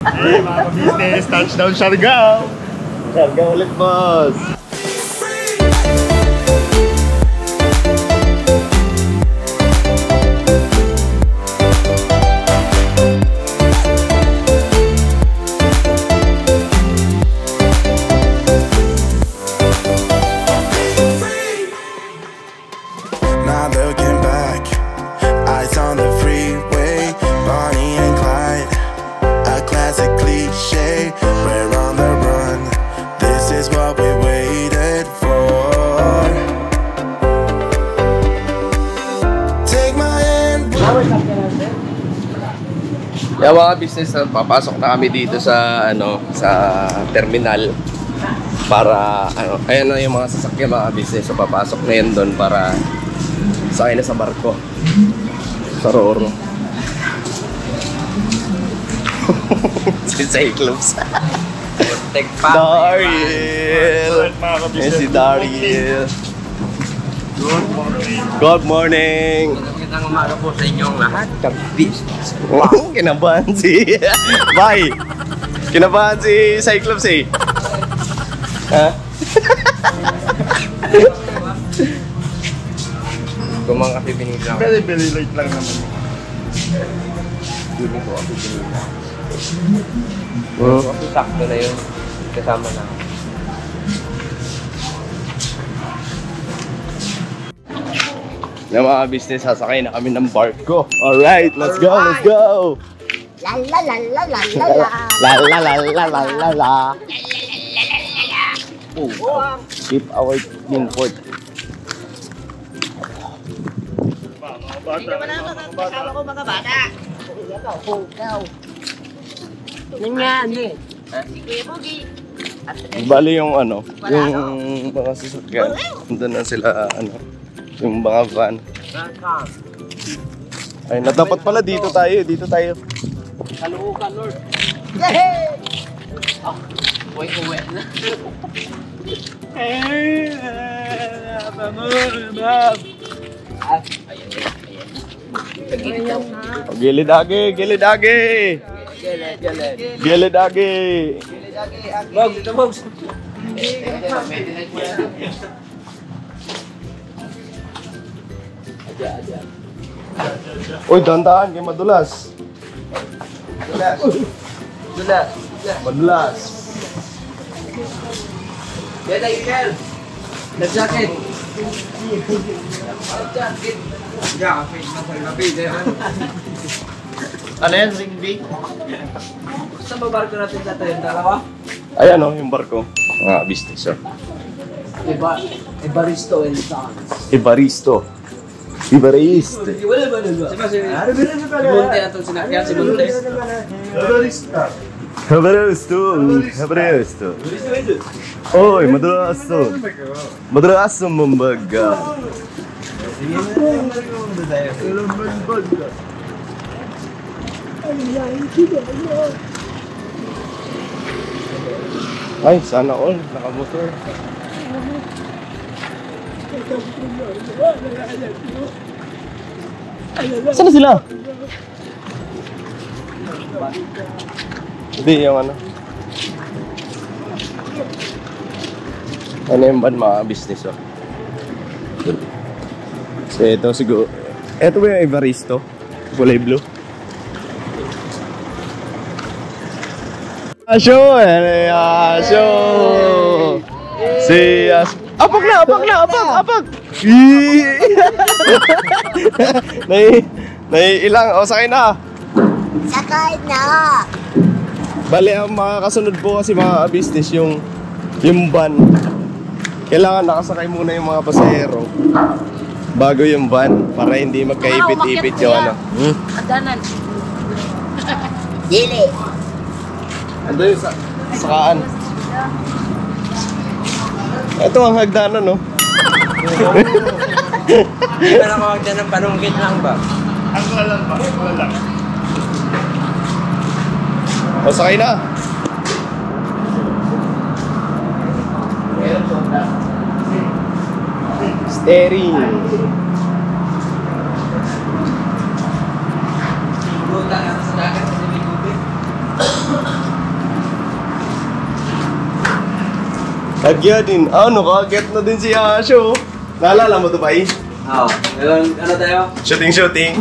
Hey, mga business, touchdown Siargao! Siargao ulit, boss! Not looking back, eyes on the freeway, Bonnie and Clyde, a classic cliche. We're on the run, this is what we waited for. Take my hand. Yeah, mga business, papasok na kami dito sa sa terminal para ayan na yung mga sasakyan, mga business. So papasok na yun doon para sakay na sa barko sa Roro. Si Cyclops. Daryl! Yan si Daryl. Good morning! Good morning! Magandang umaga po sa inyong lahat. Ka-business. Kinabahan si... Bye! Kinabahan si Cyclops eh. Ha? Kung mga kape binili lang. Very late lang naman. Hindi ko kape binili lang. Oh. Kape sakto na yun. Kasama na. Na mga business, sasakay na kami ng barko. Alright, let's go, let's go! La la la la la la la. La la la la la la la. Oh, keep our import. Hindi naman ako kasama ko mga bata. Ganyan eh. Si Kuya Bogi. Bali yung yung mga sasakyan. Nandun na sila, yung mga van. Ay, dapat pala dito tayo, Kaluukan, Lord. Yay! Uwi na. Gilid agi, gilid agi. Gilid agi. Bogs, ito Bogs. Uy, dantaan kay madulas. Madulas. Yan ay Kel. The jacket. Jacket. Yeah, face na sa gabi. Ano yan, Ringby? Saan ba barko natin sa tayo? Dalawa? Ayan yung barko. Mga business, sir. Ibaristo and Sons. Ibaristo. Ibariste. Wala ba nila? Si Monte na itong sinakyan, si Monte. Habaristo. Habaristo. Oy, madrasto. Madrasto mambaga. Ay, sana all nakamotor. Saan sila? Hindi, yung ano yung ban mga business, oh. So, ito siguro. Ito ba yung Evaristo? Kulay blue. Asyo! Asyo! Si Asyo! Apag na! Apag! Naiilang. O, sakay na. Sakay na. Bali, ang mga kasunod po kasi mga business yung van. Kailangan nakasakay muna yung mga pasahero bago yung van para hindi magkaipit-ipit yung Adanan. Dili. Ando yung sakaan. Ito ang hagdanan, no? Hindi ba nakawagdan ng panungkit lang ba? Ang lang ba? Wala. O, sakay na. Steering. Buta lang sa dagat sa tubig. Agya din. Ano, kaget na din si Asho. Naalala mo to ba eh? Oo. Ano tayo? Shooting.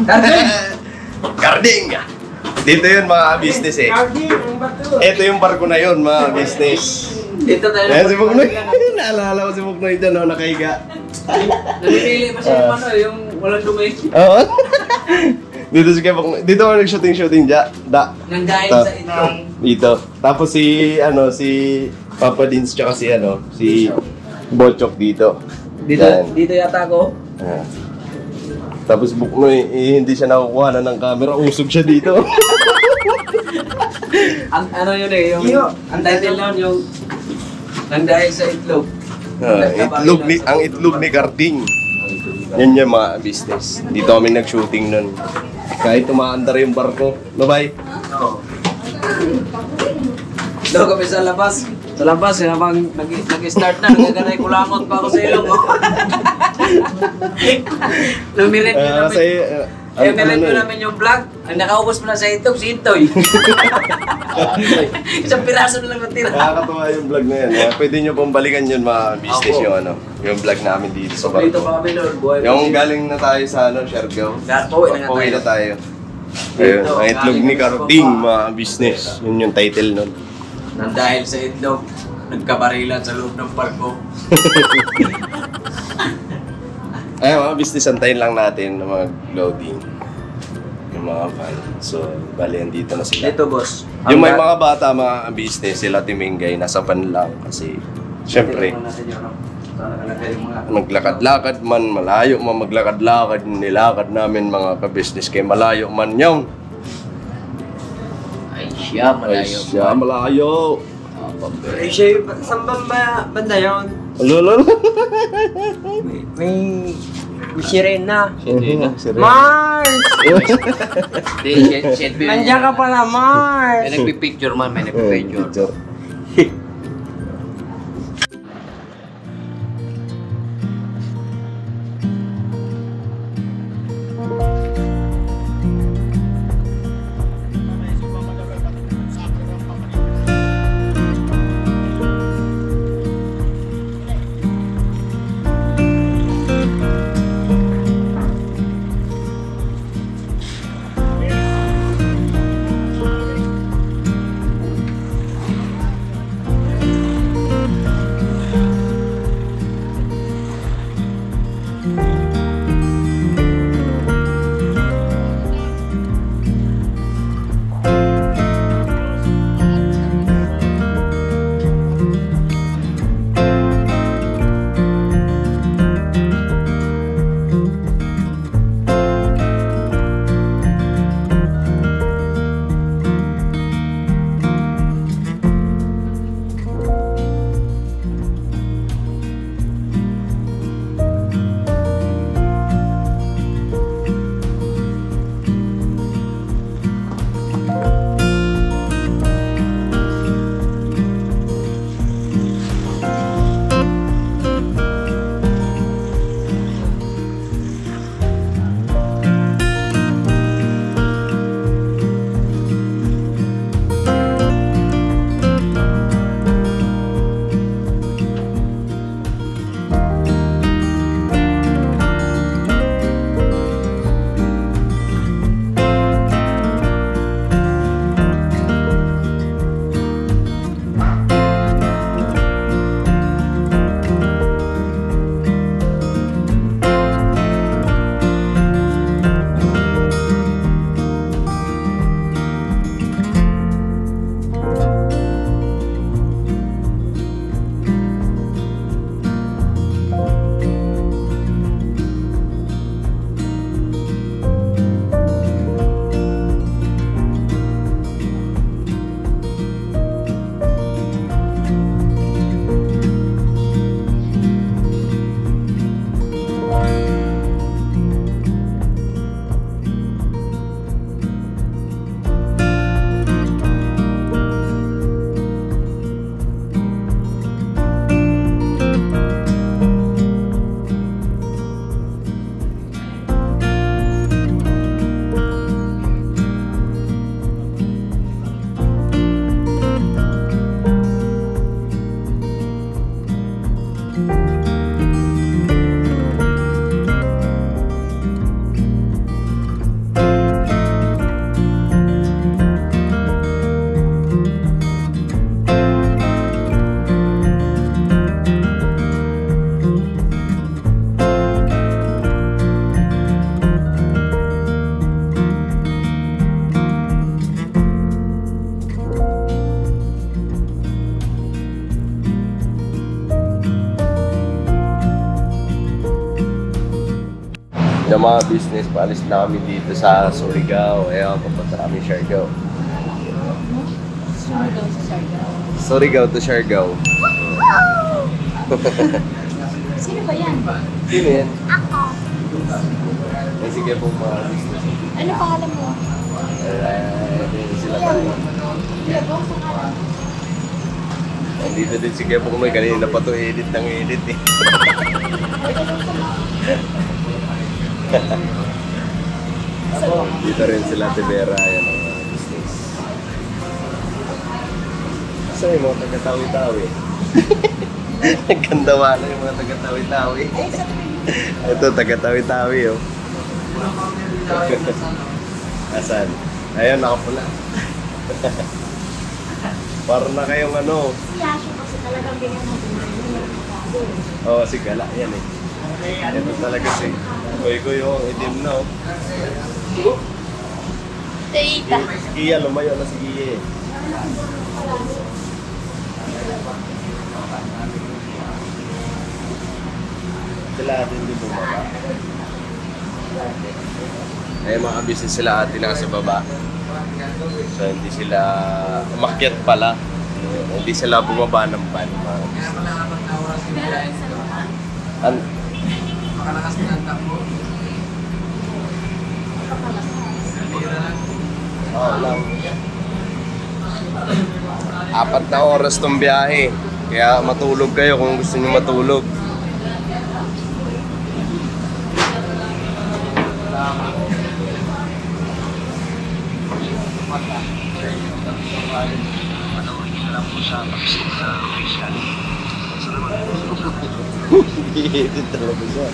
Carding! Dito yun mga business eh. Ito yung barko na yun mga business. Dito tayo. Ayan si Muknoy. Naalala ko si Muknoy dyan, oh, nakahiga. Namimili pa siya yung yung walang dumi. Oo. Dito si Muknoy. Dito ako nag-shooting dyan. Nang dahil sa itlog. Dito. Tapos si Papa Dins tsaka si Bochok dito. Yan. Dito yata ako. Ayan. Tapos Muknoy, hindi siya nakukuha ng camera. Usog siya dito. Ang ano yun eh, ang title nun yung nang dahil sa itlog. Ang itlog ni Carding. Yan yung mga business. Dito kami nag-shooting nun. Kahit umaandar yung barko. Bye-bye. Oo. Doon kami sa labas. Sa labas, habang nag-start na, nagaganay kulangot pa ako sa ilong. Numirit ko namin. Numirit ko namin yung vlog. Ang nakaubos mo na sa itlog, si Intoy. Isang piraso na lang natira. Nakakatuwa yung vlog na yan. Pwede nyo pong balikan yun mga business yung vlog namin dito sa Dito barko. pa kami doon, buhay pa Yung siya. galing na tayo sa Siargao. Pauwi Na tayo. Ayun, ang itlog ni Carding mga business. Yun yung title nun. Nang dahil sa itlog, nagkabarilan sa loob ng barko. Ay, mga business, antayin lang natin na mag-loading. Yung mga van. So, bali, andito na sila. Dito, boss. Yung may mga bata, mga business, sila Timingay, nasa van lang. Kasi, syempre, maglakad-lakad man, malayo man maglakad-lakad, nilakad namin mga ka-business kay malayo man yun. Ay, siya, malayo. Ay, siya, malayo. Ay, siya, saan banda yun? Lolo. May sirena. Sirena. Mars! Nandiyan Nandiyan ka pala, Mars! May nagpipicture man, may nagpipicture. Sa mga business, paalis na kami dito sa Surigao. Ayaw, papunta kami Siargao. Surigao to Siargao. Sino ba yan? Sino yan? Ako. Eh, sige po mga business. Ano pangalan mo? Sila tayo. Kuya Bong, pangalan mo? Nandito din si Kepong Noy. Kanina pa to edit ng edit eh. Dito rin sila Tibera. Yan ang mga business. Saan yung mga taga-tawi-tawi? Nagkandawa na yung mga taga-tawi-tawi. Ito, taga-tawi-tawi oh. Asan? Ayun, nakapula. Parang na kayong ano. Si Yasho kasi talagang ganyan mo. Oo, si Gala. Yan eh. Ito talaga si Koy yung itim na oh. Teita. Si Gia, lumayo na si Gia eh. Sila atin din bumaba. Ay mga business sila atin nasa baba. So hindi sila umakyat pala. Hindi sila bumaba ng van mga business. Makalakas na ang takbo. Oo lang. 4 na oras tong biyahe. Kaya matulog kayo kung gusto niyo matulog. Edit talaga siya.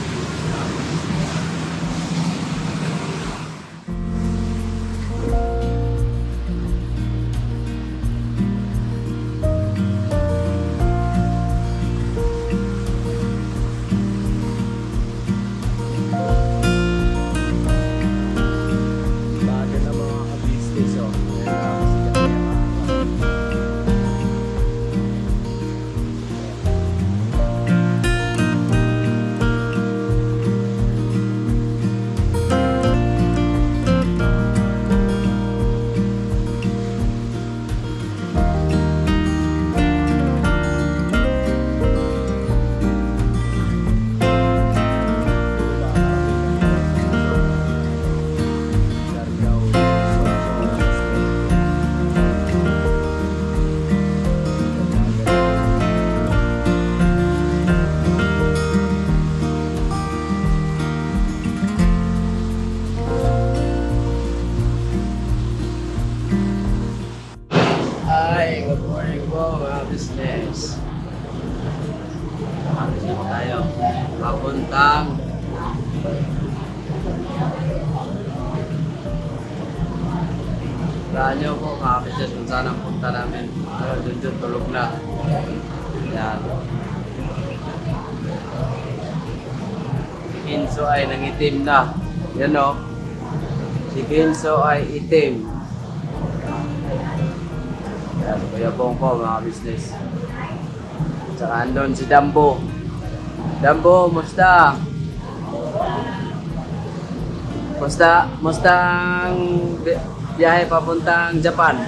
Bago na mga ka-business oh. Hi, good morning po mga business. Dito tayo. Papuntang Saan nyo po mga business kung saan ang punta namin. Pero dun tulog na. Yan. Si Kinso ay nangitim na. Yan o. Si Kinso ay itim. Yan, Kuya Bong po mga business. Tsaka andun si Dambo. Dambo, musta? Musta ang biyahe papuntang Japan?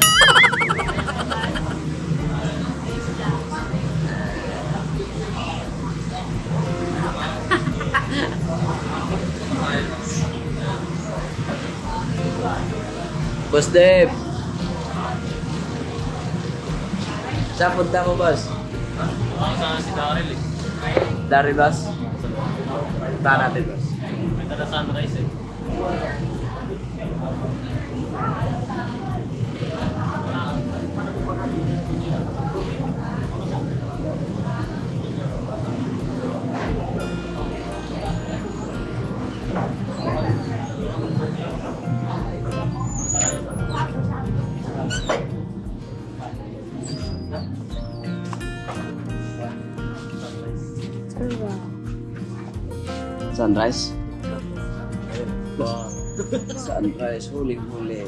Boss Dave. Saan punta mo, boss? Si Daryl eh. Daryl, boss? Punta natin, boss. May tara sunrise eh. Sunrise? Sunrise, huling-huli.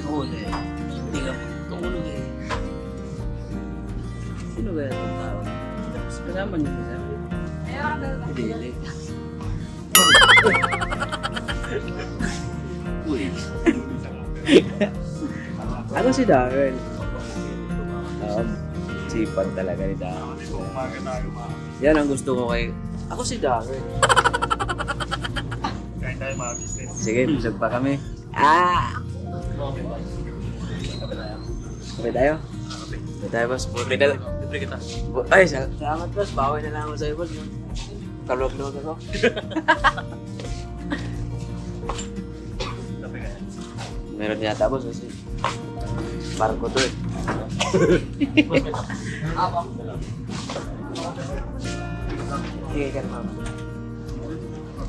Huli. Hindi ka tutulog eh. Sino ba yan itong tao? Kasama niyo ba siya? Hindi. Ako si Darren. Sipag talaga ni Darren. Yan ang gusto ko kay... Ako si Darren. Kain tayo mga business. Sige, busog pa kami. Kape tayo? Kape tayo, boss. Kape tayo. Libre kita. Ay, salamat, boss. Bawi na lang ako sa'yo, boss. Kalog-log ako. Meron yata, boss. Kasi parang ko to eh. Sige ka na, mama.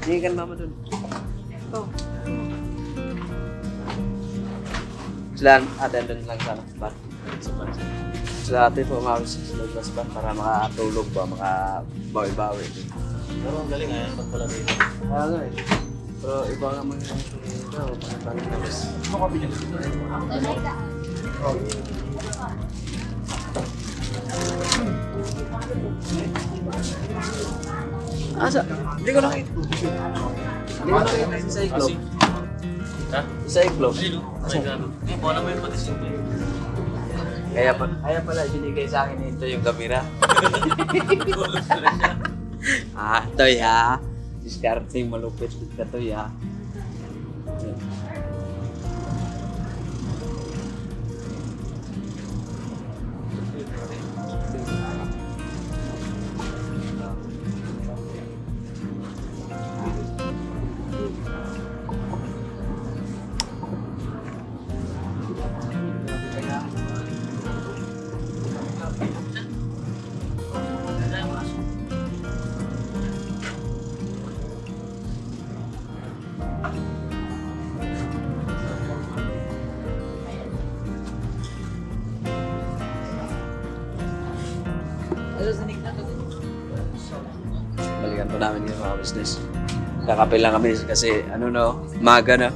Sige ka na, mama, dun. Oh. Sila, attendant lang sana. Bar. Sila ate po umawis sa labas bar para makatulog ba, makabawi-bawi. Pero ang galing nga yan, pag pala rin. Kaya nga eh. Pero iba nga mga ito, parang labas. Ano ka binili dito? Asa? Hindi ko nakita. Hindi ko nakita sa iklog. Ha? Sa iklog. Sino? Ay, gano'n. Hindi, wala mo yung patisin ko eh. Kaya pala binigay sa akin ito yung kamera. Toy ha. Discarding malupit ka toy ha. Balikan po namin yung mga business. Kakapil lang kami kasi ano no, maga na.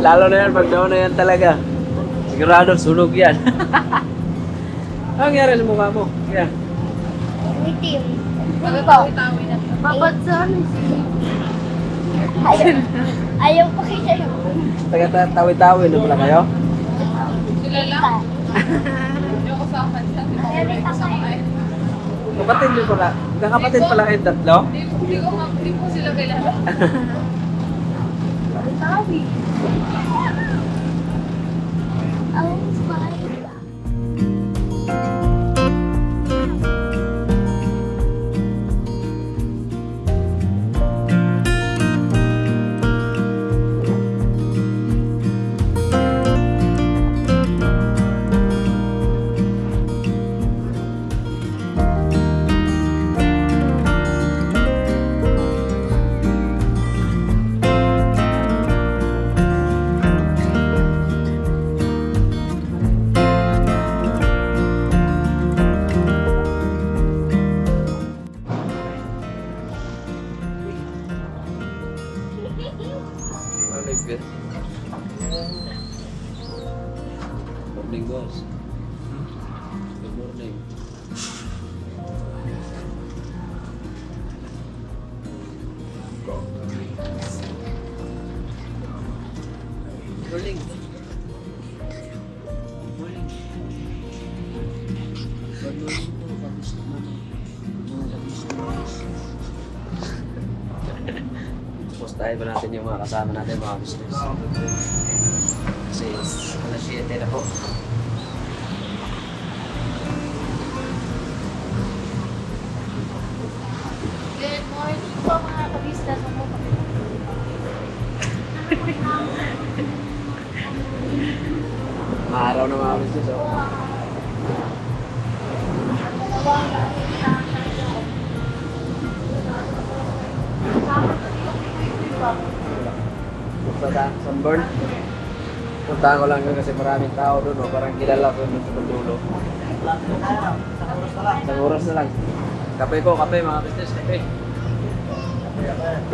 Lalo na yan, pag daw na yan talaga. Sigurado, sunog yan. Ano nangyari sa mukha mo? Yan. Itim. Tawi-tawi na. Mabadsan. Ayaw pa kita yun. Taga-tawi-tawi na pala kayo? Sila lang. Yung usapan siya. Kapatid niyo pala. Kakapatid pala kayong tatlo? Hindi ko sila kilala. Tawi. Ang smile. Morning, boss. Good morning. Morning. Morning. Good morning po. Kamusta naman? Tayo ba natin yung mga kasama natin, mga business. Kasi alas 7 na po. Good morning po mga kabistas. Maaraw na mga business, oh. Sa Sunburn. Puntahan ko lang yun kasi maraming tao doon, oh. Parang kilala ko doon sa dulo. Isang oras na lang. Kape ko, kape mga business, kape.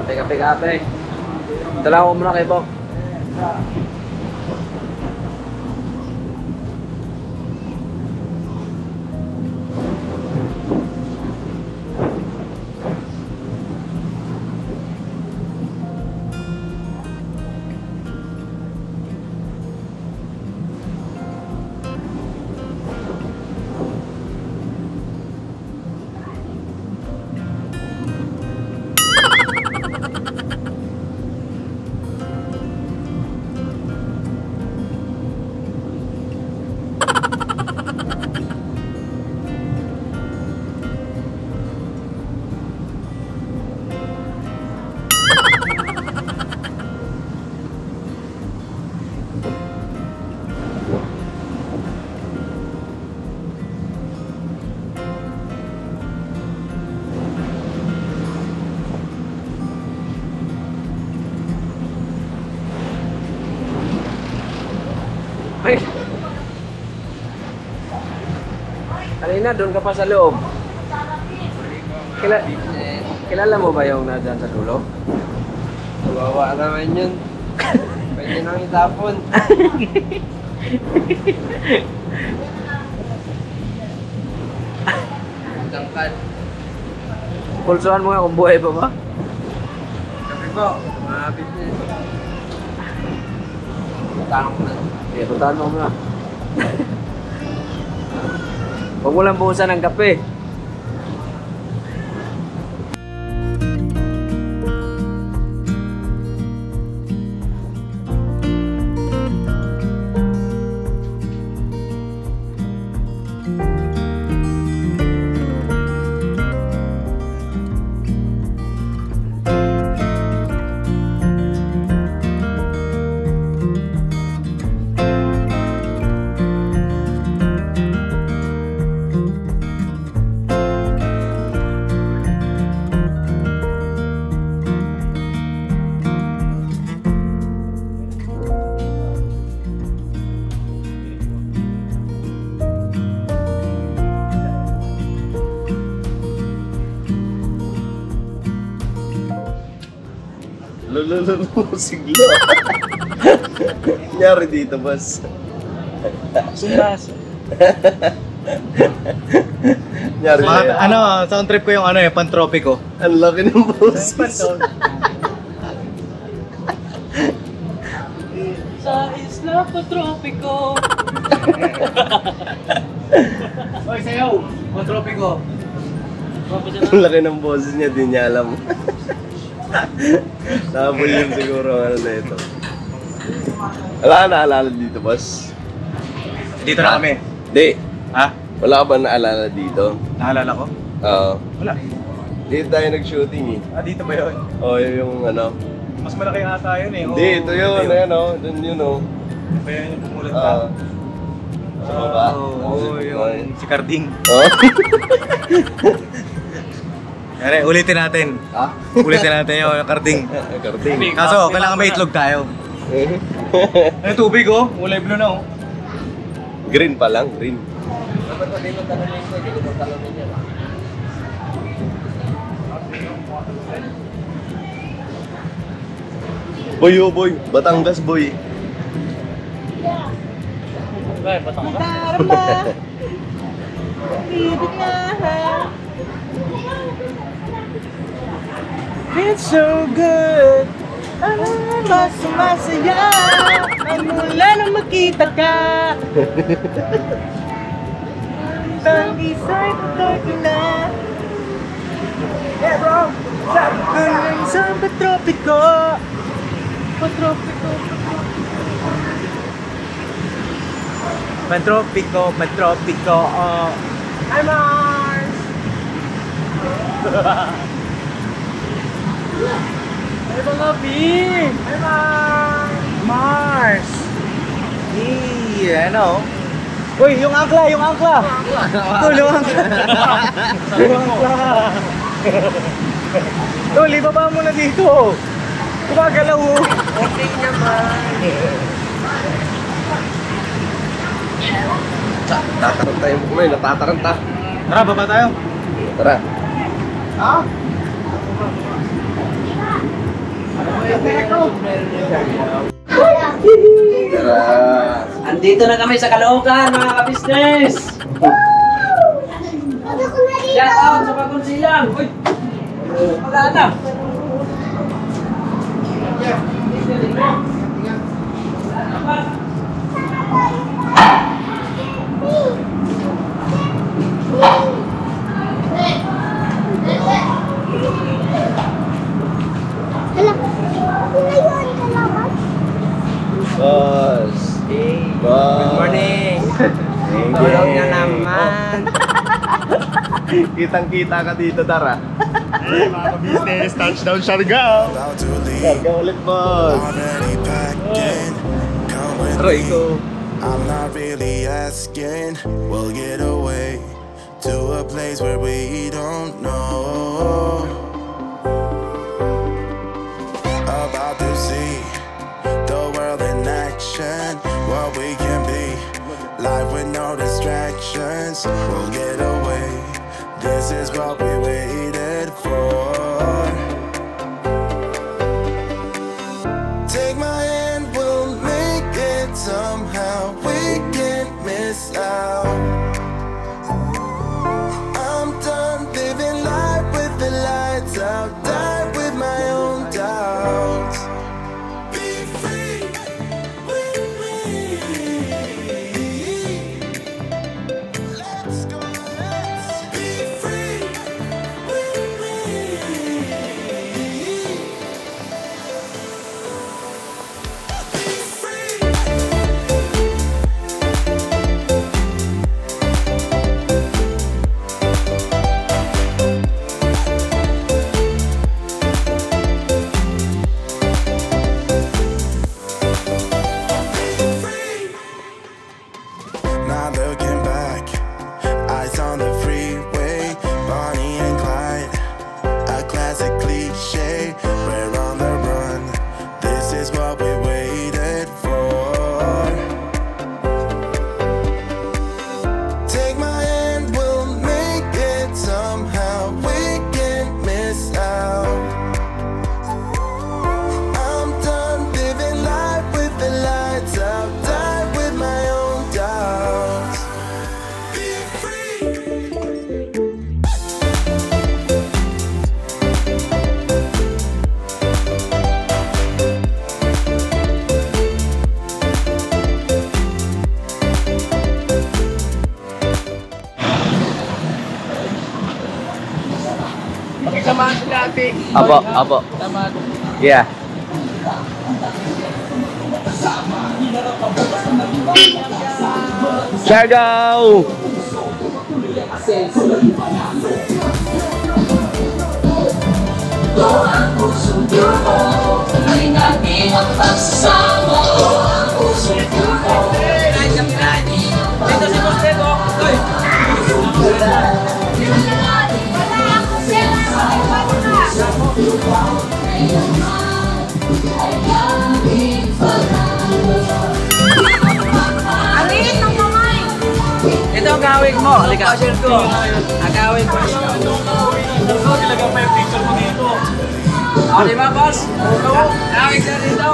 Kape. Dala ko muna kay Bok. Ay! Kanina, doon ka pa sa loob. Kilala mo ba yung nadyan sa dulo? Kawawa naman yun. Pwede nang itapon. Tangkad. Pulsuhan mo nga kung buhay pa ba? Sabi ko, mga business. Puntahan mo na. Okay, puntahan mo muna. Huwag mo lang buhusan ng kape. Siglo. Nangyari dito, boss. Sumbas. Nangyari na yan. Ano, sound trip ko yung ano eh, pantropiko. Ang laki ng boses. Sa isla patropiko. Oy, sayaw! Pantropiko. Ang laki ng boses niya, di niya alam. Nakabulim siguro ang ano na ito. Wala ka naalala dito, boss? Dito na kami. Di. Ha? Wala ka ba naalala dito? Naalala ko? Oo. Wala. Dito tayo nag-shooting eh. Ah, dito ba yun? Oo, yung ano. Mas malaki ata yun eh. Hindi, ito yun. Ayan o. Doon yun o. Ba yun yung pumulat pa? Sa baba. Oo, yung si Carding. Oh? Yari, ulitin natin. Ah? Ulitin natin yung Carding. Carding. Kaso, kailangan may itlog tayo. Ano tubig oh? Kulay blue na oh. Green pa lang, green. Dapat pa din mo tanongin ko, hindi ko tanongin niya. Boy, oh boy. Batangas, boy. Bakit, patang ka? It's so good. Mas sumasaya. Ay mula nang makita ka. Ang isa'y tutoy ko na. Yeah, bro. Sa Petropiko. Petropiko, oh. Hi, Mars! Ay, mga B! Hi, Mars! Mars! Ano? Uy, yung angkla! Yung angkla! Tol, ibaba mo na dito! Gumagalaw! Okay naman! Tataranta yung buhay, natataranta. Tara, baba tayo! Tara. Ha? Tara. Andito na kami sa Caloocan, mga ka-business! Shout out sa Pagkunsilang! Uy! Mag-aana! Boss. Good morning! Tulog na naman! Kitang-kita ka dito, Tara. Hey, mga business, touchdown Siargao! About to leave. Siargao ulit, boss. Already packed in. Come with Roy, me. ko. I'm not really asking. We'll get away to a place where we don't know. About to see the world in action. What we can be. Life with no distractions. We'll get away. This is what we waited for. Take my hand, we'll make it somehow. We can't miss out. I'm done living life with the lights out. Die with my own doubts. Be free with me. Let's go, let's be free with me. Be free. Not looking back, eyes on the freeway, Bonnie and Clyde, a classic cliche. We're on the run. This is what we waited for. Take my hand, we'll make it somehow. We can't miss out. I'm done living life with the lights out. Die with my own doubts. Be free. Pakisamahan sila, ate. Apo. Yeah. Siargao! Ito ang gawin mo. Halika. Ang gawin mo. Talagang may picture mo dito. O, di ba, boss? Gawin ka dito.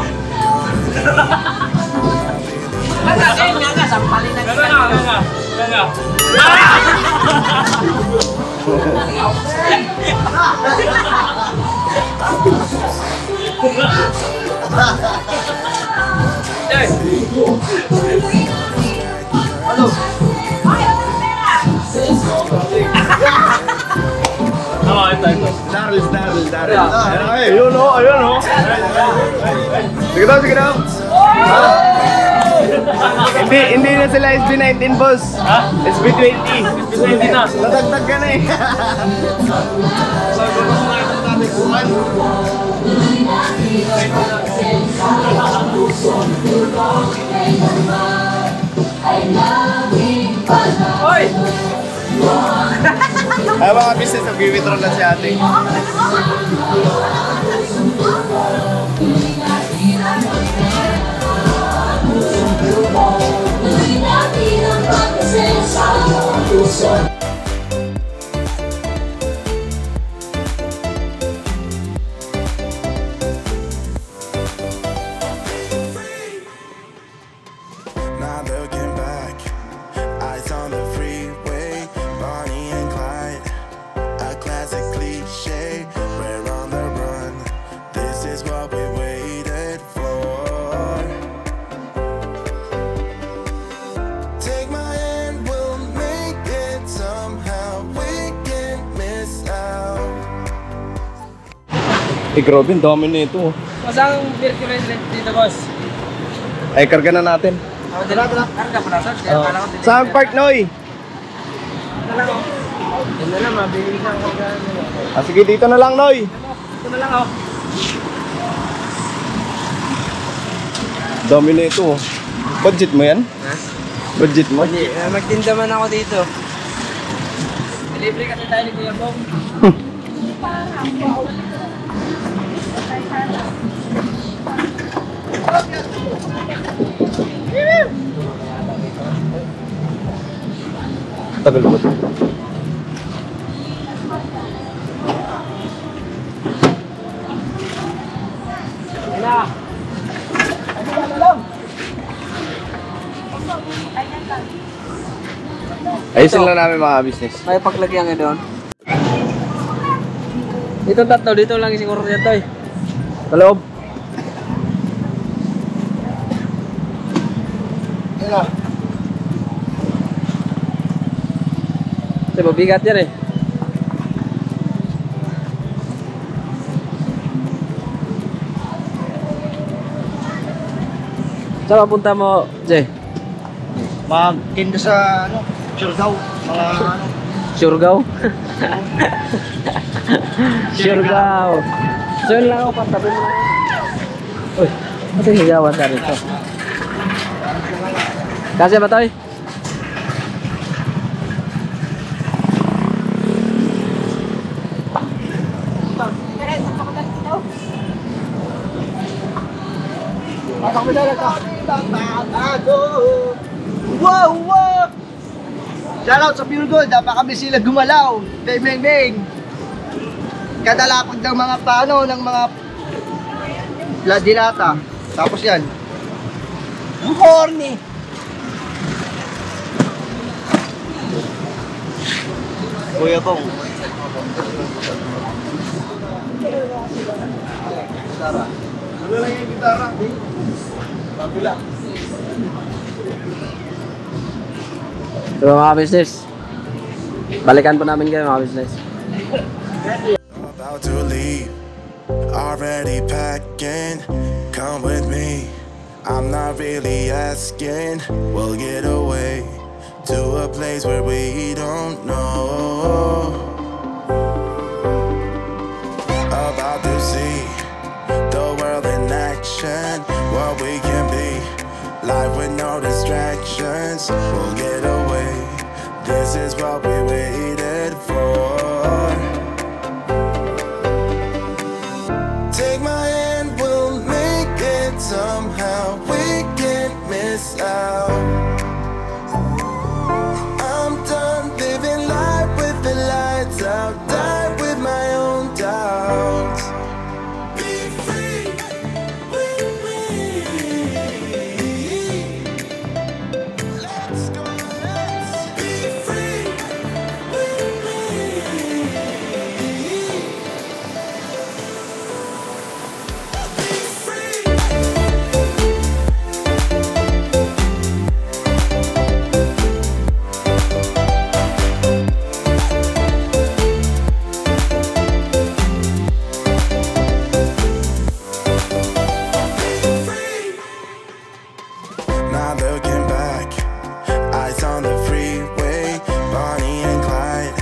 Nga, sampalin na kita. Nga. Daryl. Ay, yun o, ayun o. Sige daw, sige daw. Hindi na sila SB19, boss. Ha? SB20. Hindi na. Nadagdag ka na eh. Hoy! Ay, mga business, nag-withdraw na si ate. Not looking back, eyes on the freeway, Bonnie and Clyde, a classic cliche. We're on the run. This is what we waited for. Take my hand, we'll make it somehow. We can't miss out. Eh, grabe, ang dami na ito. Masang beer ko rin dito, boss. Ay, karga na natin. Dala. Karga pa nasa. Kaya kala ko dito. Saan park, Noy? Dala ko. Dala na, mabili ka ako dyan. Ah, sige, dito na lang, Noy. Ito na lang ako. Dami na ito. Budget mo yan? Ha? Budget mo? Magtinda man ako dito. Delivery kasi tayo ni Kuya Bong. Tagal ba ito? Wala. Ayusin lang namin mga business. May paglagyan nga doon. Dito tatlo, dito lang siguro dito eh. Sa loob. Kasi mabigat yan eh. Saan mapunta mo, Jay? Magtinda sa, Surigao. Mga, Surigao? Surigao. So yun lang ako, patabi mo lang. Uy, ba't yung higawan ka rito? Kasi ba tayo? wow, wow! Shoutout sa Pure Gold, dapat kami sila gumalaw. Beng, beng, beng. Kadalapag ng mga paano, ng mga ladilata. Tapos yan. Horny! Kuya Bong. Gitara. Ano lang yung gitara? Babila. So mga business, balikan po namin kayo mga business. About to leave, already packing. Come with me, I'm not really asking. We'll get away to a place where we don't know. About to see the world in action, what we can be. Life with no distractions, we'll get away. This is what we waited for. Take my hand, we'll make it somehow. We can't miss out. I'm done living life with the lights out. Die with my own doubts. Be free with me. Let's go, let's be free with me. Be free. not looking back. Eyes on the freeway, Bonnie and Clyde.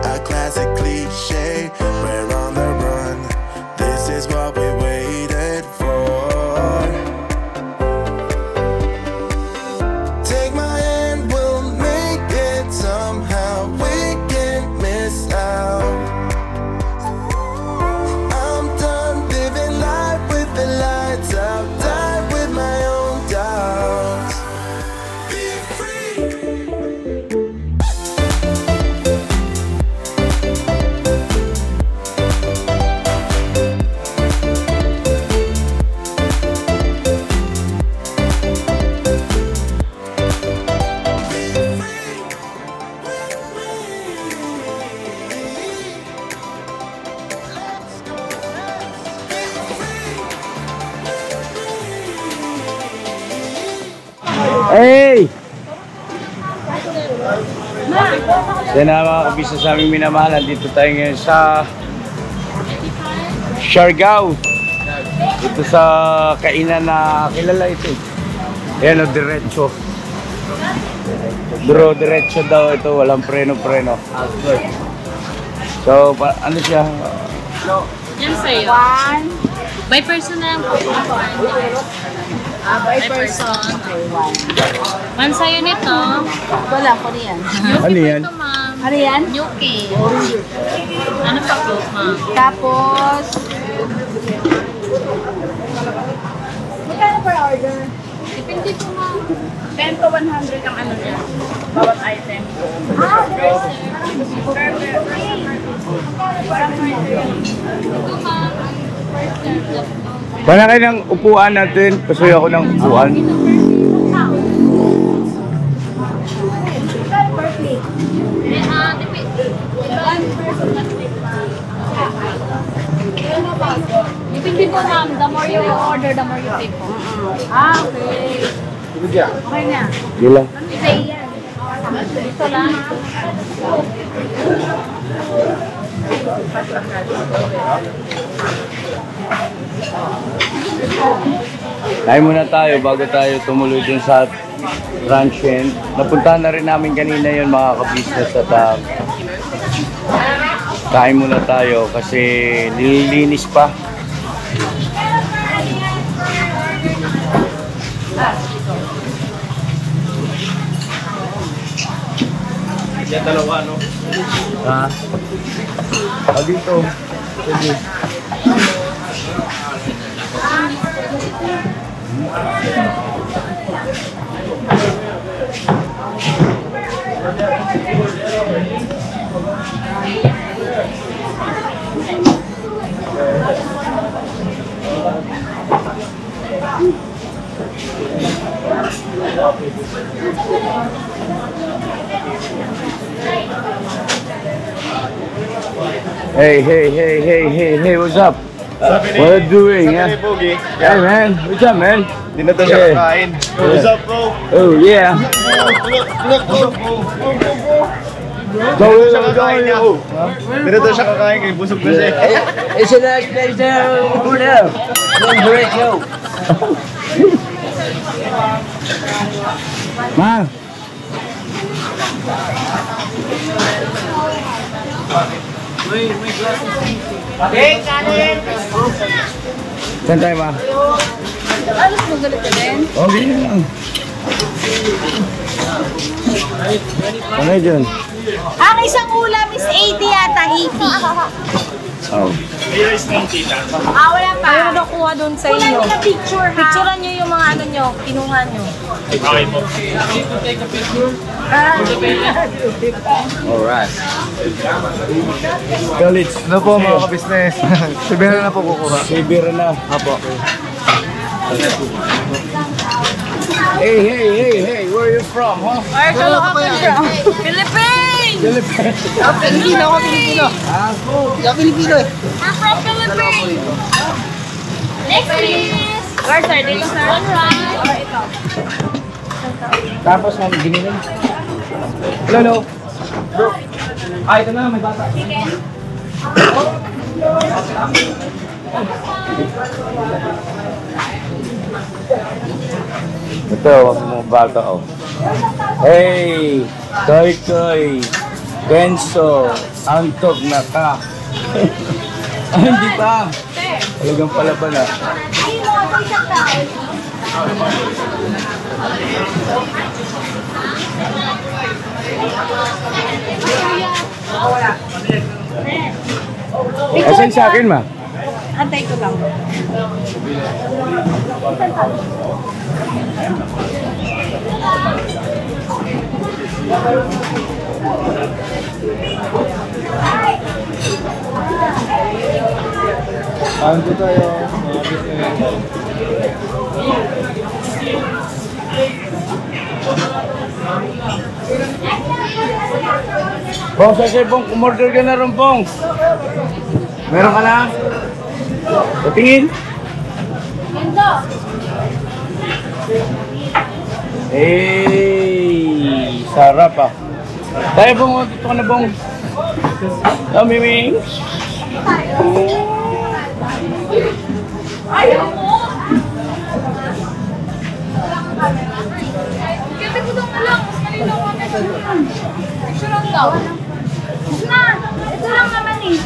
A classic cliche, we're on the run. This is what we waited for. Take my hand, we'll make it somehow. We can't miss out. I'm done living life with the lights out. Die with my own doubts. Be free. Hey! Yan na mga kabisa sa aming minamahal. Dito tayo ngayon sa Siargao. Dito sa kainan na kilala ito. Ayan o, diretso. Bro, diretso daw ito. Walang preno-preno. So, ano siya? Yan sa'yo. By person na lang po. By person. One sa'yo nito. Wala ko riyan. Ano yan? Ito, ma'am. Ano yan? Yuki. Ano pa po, ma'am? Tapos, magkano per order? Depende po, ma'am. 10 to 100 ang ano niya. Bawat item. Ah, there's Ito, ma'am. First serve. Bala kayo ng upuan natin. Pasuyo ako ng upuan. Depende po, ma'am. The more you order, the more you pay po. Ah, okay. Okay na. Gila. Isa yan. Ito lang. Kain muna tayo bago tayo tumuloy dun sa transient. Napuntahan na rin namin kanina yun mga ka-business at kain muna tayo kasi nililinis pa. Yan dalawa, no? Ha? Dito. Sige. Hey, what's up? What are you doing, yeah? Hey man, what's up man? Hindi na daw siya kakain. What's up, bro? Oh yeah. Look, bro. Go, Hindi siya kakain niya. Hindi na daw siya kakain kasi busog na siya. It's a nice place there over there. Great show. Ma. Saan tayo ba? Alas mo galit ka din? Okay lang. Ano yun? Ang isang ulam is 80 yata, 80. Oh. Ah, wala pa. Ayaw nakuha doon sa Wala inyo. nila picture, ha? Picturean nyo yung mga ano nyo, kinuha nyo. Alright. College. Ano po mga ka-business? Sabihan na po kukuha. Sibir na. Apo. Hey, where are you from, huh? Where ka lang ako from? Philippines! Philippines. Pilipino ako, Pilipino. Yung Pilipino eh. I'm from Philippines! Next please! Where sir? Dito sir? Alright. Or ito? Tapos na, giniling. Hello. Bro. Ah, ito na, may bata. Chicken? Ito, mga bata, oh. Hey, Koy, Kenzo, antok na ka. Ay, hindi pa. Talagang palaban ah. Asan sa akin, ma? Antay ko lang. Ano tayo? Bong, sasay Bong, kumorder ka na rin, Bong. Meron ka na? Patingin. Hey, sarap ah. Tayo Bong, dito ka na Bong. Oh, Miming. Kaya ko doon lang. Mas malinaw kami sa doon. Picture lang daw. Na, ito lang naman eh.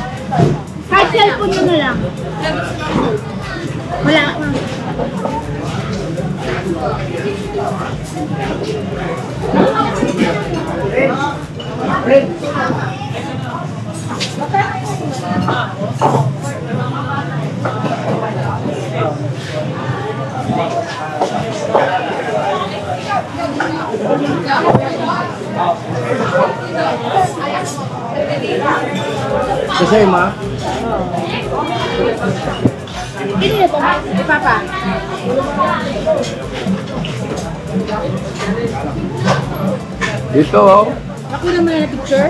Kahit cellphone mo na lang. Wala. Sasay, ma? Ini na po, Papa. Dito oh. Ako naman na picture.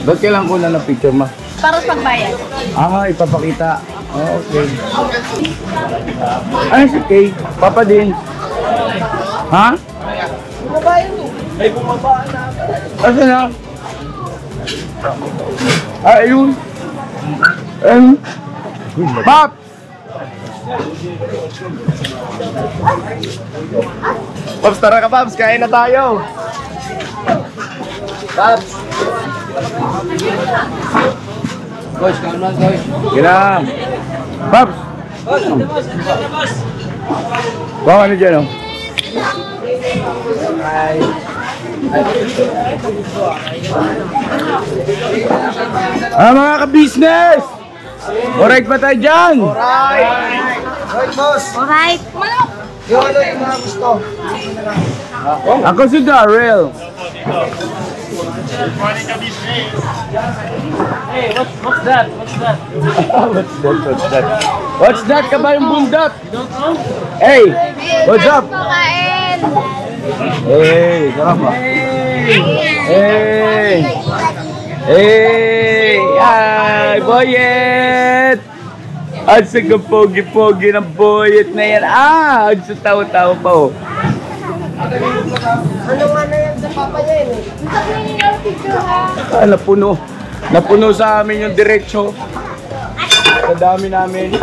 Ba't kailangan ko na ng picture, ma? Para sa pagbayad. Ah, ipapakita. Oh, okay. Ano si Kay? Papa din. Ha? Bumabayan mo. Ay, bumabaan na. Asa na? Ah, ayun. Pap! Paps, tara ka, Paps. Kain na tayo. Paps. Coach, kain na, Coach. Gina. Paps. Bawa ano dyan, oh? Mga ka-business! Alright ba tayo dyan? Right, boss. Alright. Yung ano yung mga gusto. Ako si Darrell. Morning ka business. What's that? What's that ka ba yung bundat? Hey! What's up? Kain. Hey! Sarap ba? Hey! Hey! Ay! Boyet! At sa kapogi-pogi ng boyet na yan. Ah! At sa tawa-tawa pa oh. Ano nga na yan sa papa niya yun? Ah, napuno. Napuno sa amin yung diretsyo. Sa dami namin.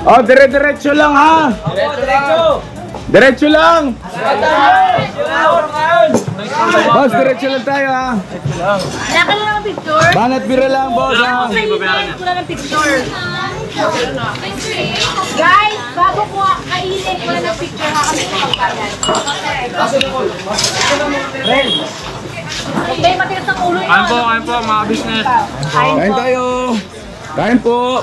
Oh, dire-diretso lang ha. Diretso lang. Boss, diretso lang tayo ha. Wala ka lang ng picture? Banat bira lang, boss ha. Ko lang ng picture. Guys, bago ko kainin ko lang ng picture ha kami sa pagkayan. Okay, matigas ang ulo yun. Kain po, mga business. Kain tayo. Kain po.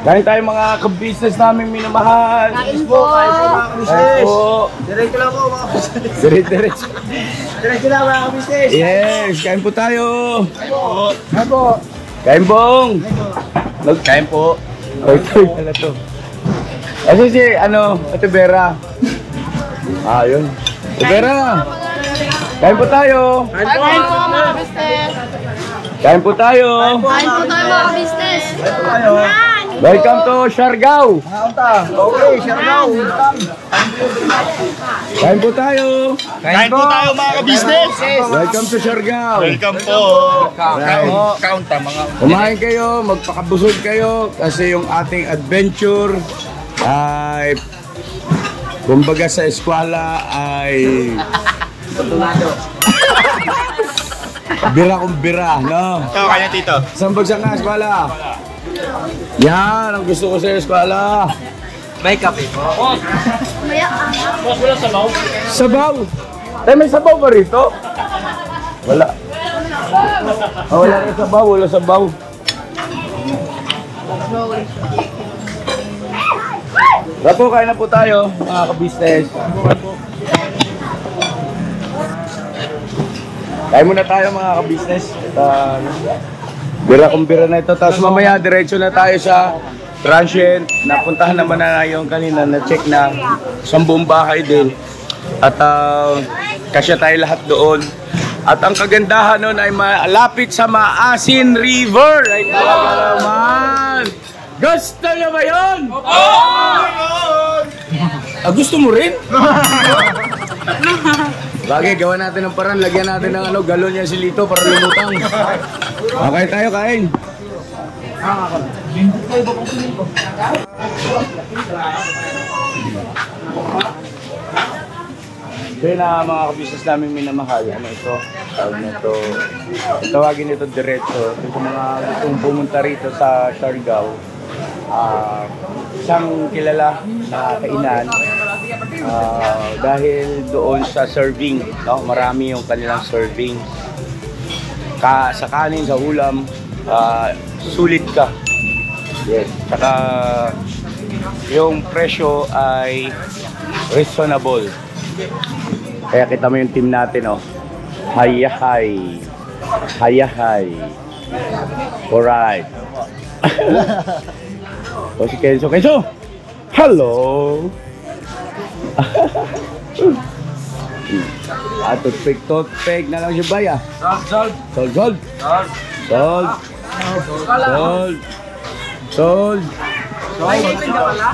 Kain tayo mga ka-business namin minamahal. Kain po mga Kain business. po. Diretso lang po mga business. Diretso. Diretso lang mga business. Yes, kain po tayo. Kain po. Kain bong. Kain po. Okay, ano to? Kasi si, Ate Vera. Ah, yun. Ate Vera. Kain po tayo. Kain po mga business. Kain po tayo. Kain po tayo mga business. Welcome to Siargao. Okay, Siargao. Kain po tayo. Kain po tayo mga business. Welcome to Siargao. Welcome po. Kumain kayo, magpakabusog kayo kasi yung ating adventure ay kumbaga sa eskwela ay bira kong bira, no? Ito, kanya tito. Isang bagsak na eskwela. Yan ang gusto ko sa eskwela. May kape po. Sabaw. Ay, may sabaw ba rito? Wala. Wala rin sabaw, wala sabaw. Rapo, kain na po tayo, mga ka-business. Kain muna tayo, mga ka-business. Bira kong bira na ito. Tapos mamaya, diretso na tayo sa transient. Napuntahan naman na yung kanina, na-check na isang buong bahay din. At kasya tayo lahat doon. At ang kagandahan nun ay malapit sa Maasin River. Ay talaga naman. Gusto nyo ba yun? Gusto mo rin? Bagay, gawa natin ng paraan. Lagyan natin ng galon yan si Lito para lumutang. Okay tayo, kain. Kaya na mga kabisnes namin minamahal, ano ito? Tawag na ito, tawagin ito diretso. Ito mga gustong pumunta rito sa Siargao. Isang kilala na kainan dahil doon sa serving, no? Marami yung kanilang serving. Sa kanin, sa ulam, sulit ka. Yes. Saka yung presyo ay reasonable. Kaya kita mo yung team natin, oh. Hayahay. Hayahay. Alright. O si Kenzo. Kenzo! Hello! Toothpick na lang siya ba, ya? Sold. Nangingipin ka pala?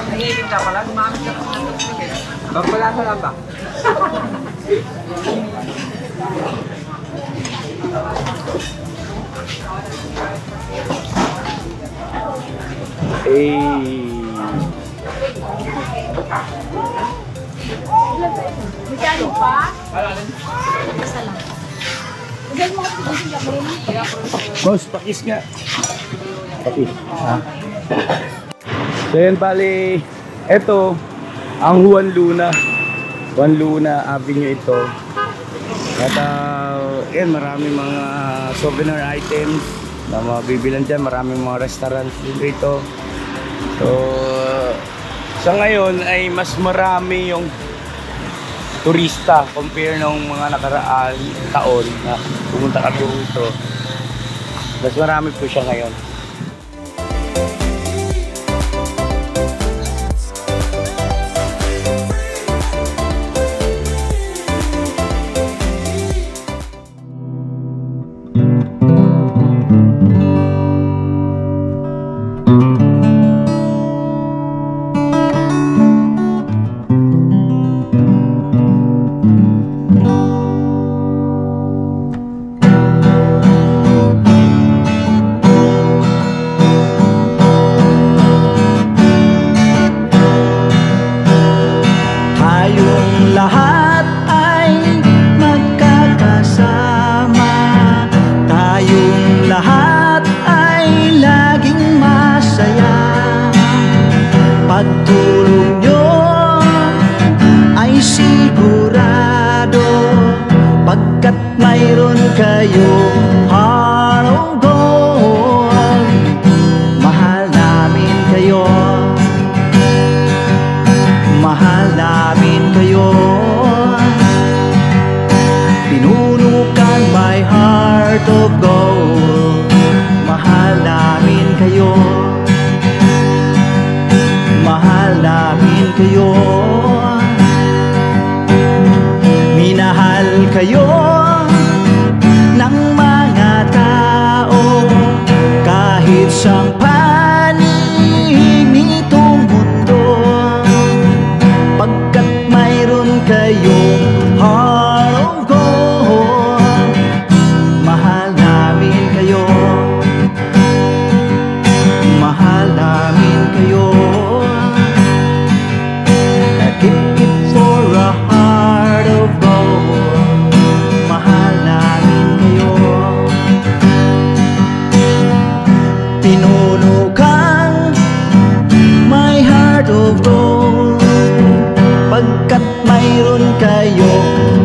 Nangingipin ka pala? Gumamit ka pala ng toothpick. Magpalasa lang ba? Magkano pa? Isa lang. Magkano mo kasi gusto niya mo rin? Boss, pakis nga. Pakis. Ha? So yan, bali, eto, ang Juan Luna Avenue ito. At yan, maraming mga souvenir items na mabibilan dyan. Maraming mga restaurants din rito. So, sa ngayon ay mas marami yung turista compare nung mga nakaraan taon na pumunta kami rito. Mas marami po siya ngayon. Mahal namin kayo. of gold. Pagkat mayroon kayo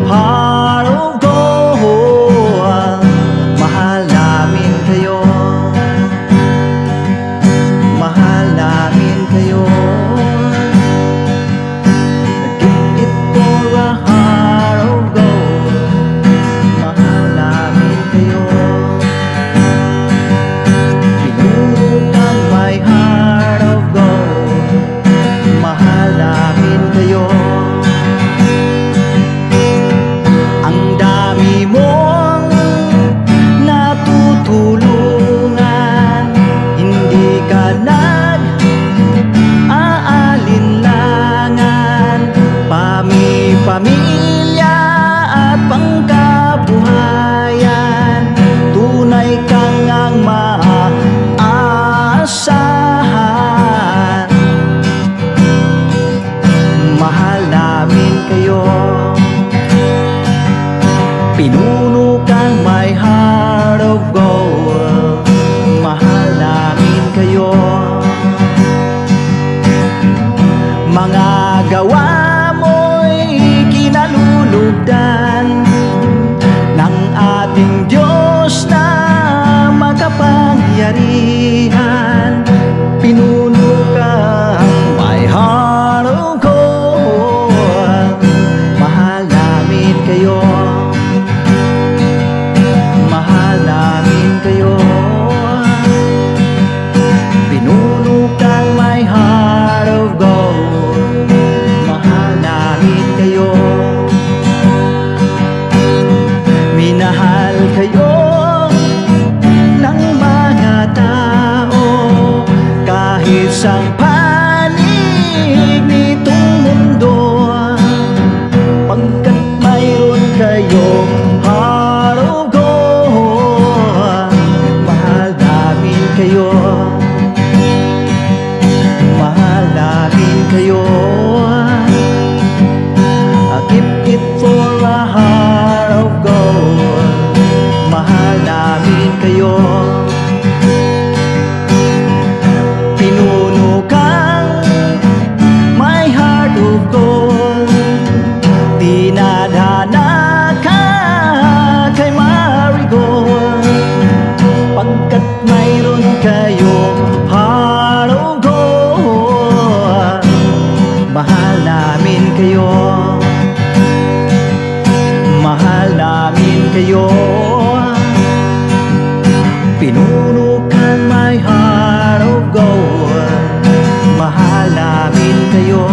heart of gold, mahal namin kayo, mahal namin kayo. Give it for a heart of gold, mahal namin kayo. Pinulutang my heart of gold, mahal namin kayo. Ang dami mong natutulungan, hindi ka nag-aalinlangan. Pamilya at pangkabuhayan, tunay kang ang maaasahan. Mahal namin kayo, pinuno kang my heart of gold, mahal namin kayo. Mga gawa mo'y kinalulugdan ng ating Diyos na makapangyarihan. Pinuno kang my heart of gold, mahal namin kayo, mahal namin kayo. Pinuno kang my heart of gold, mahal namin kayo. Minahal kayo ng mga tao, kahit sang panig nitong mundo. Pagkat mayroon kayong heart of gold, mahal namin kayo, mahal namin kayo. I keep it for a heart of gold, mahal namin kayo. Pinuno kang my heart of gold, dinadhana ka kay Marigold. Pagkat mayroon kayong heart of gold, mahal namin kayo, mahal namin kayo. Pinuno kang my heart of gold, mahal namin kayo.